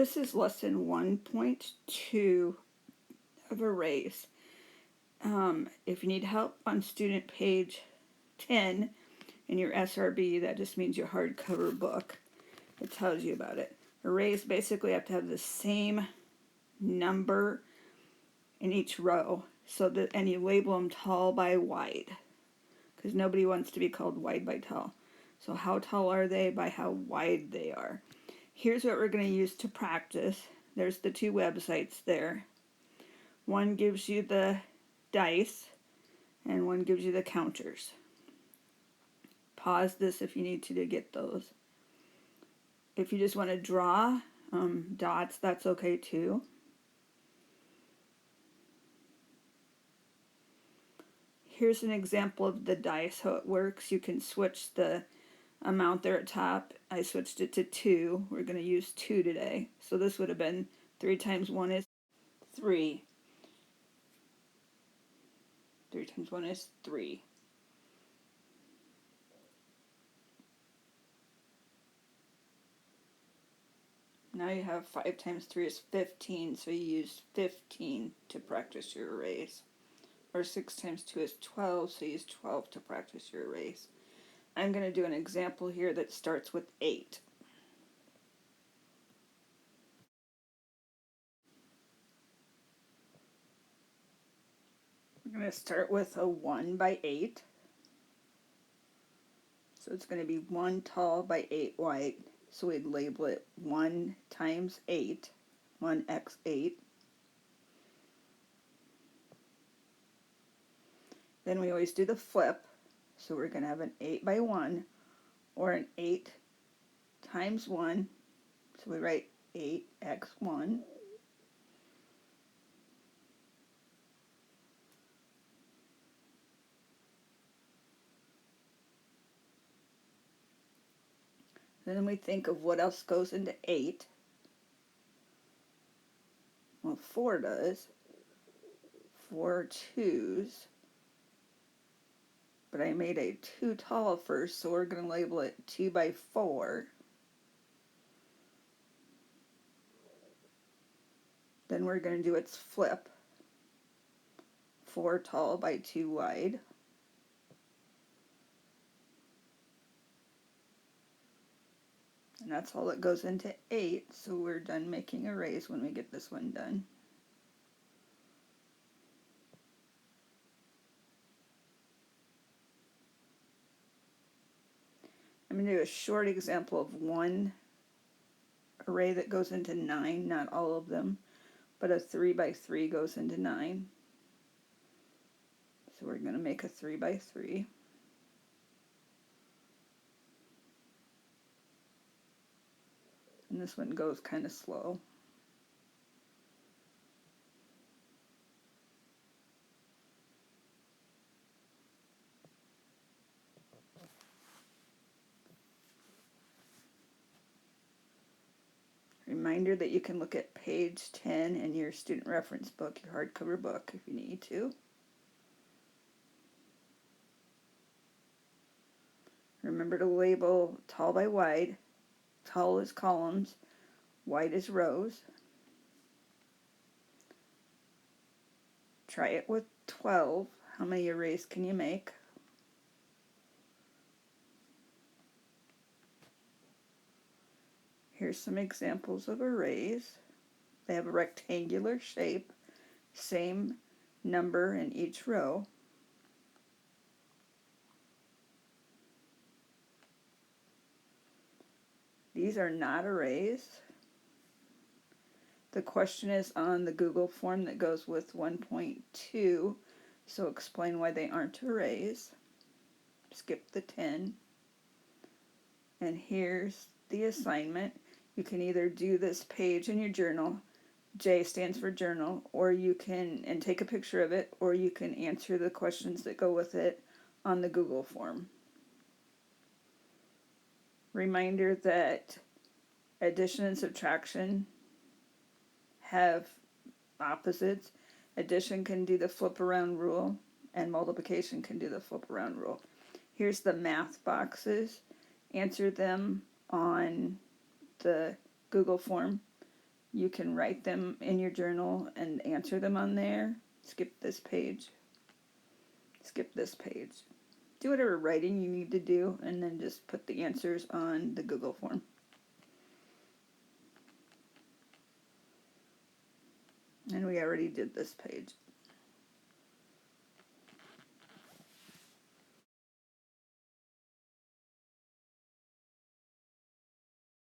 This is lesson 1.2 of arrays. If you need help on student page 10 in your SRB, that just means your hardcover book. It tells you about it. Arrays basically have to have the same number in each row, and you label them tall by wide, because nobody wants to be called wide by tall. So how tall are they? By how wide they are. Here's what we're going to use to practice. There's the two websites there. One gives you the dice and one gives you the counters. Pause this if you need to get those. If you just want to draw dots, that's okay too. Here's an example of the dice, how it works. You can switch the amount there at top. I switched it to 2. We're going to use 2 today. So this would have been 3 times 1 is 3. 3 times 1 is 3. Now you have 5 times 3 is 15, so you use 15 to practice your arrays. Or 6 times 2 is 12, so you use 12 to practice your arrays. I'm going to do an example here that starts with 8. We're going to start with a 1 by 8. So it's going to be 1 tall by 8 wide. So we'd label it 1 times 8, 1x8. Then we always do the flip. So we're going to have an 8 by 1 or an 8 times 1. So we write 8x1. Then we think of what else goes into 8. Well, 4 does. 4 twos. But I made a 2 tall first, so we're going to label it 2 by 4. Then we're going to do its flip. 4 tall by 2 wide. And that's all that goes into 8, so we're done making arrays when we get this one done. I'm going to do a short example of one array that goes into 9, not all of them, but a 3 by 3 goes into 9. So we're going to make a 3 by 3. And this one goes kind of slow. Reminder that you can look at page 10 in your student reference book, your hardcover book, if you need to. Remember to label tall by wide. Tall is columns, wide is rows. Try it with 12. How many arrays can you make? Here's some examples of arrays. They have a rectangular shape, same number in each row. These are not arrays. The question is on the Google form that goes with 1.2, so explain why they aren't arrays. Skip the 10. And here's the assignment. You can either do this page in your journal, J stands for journal, or you can, and take a picture of it, or you can answer the questions that go with it on the Google form. Reminder that addition and subtraction have opposites. Addition can do the flip around rule, and multiplication can do the flip around rule. Here's the math boxes. Answer them on the Google form. You can write them in your journal and answer them on there. Skip this page. Skip this page. Do whatever writing you need to do, and then just put the answers on the Google form. And we already did this page.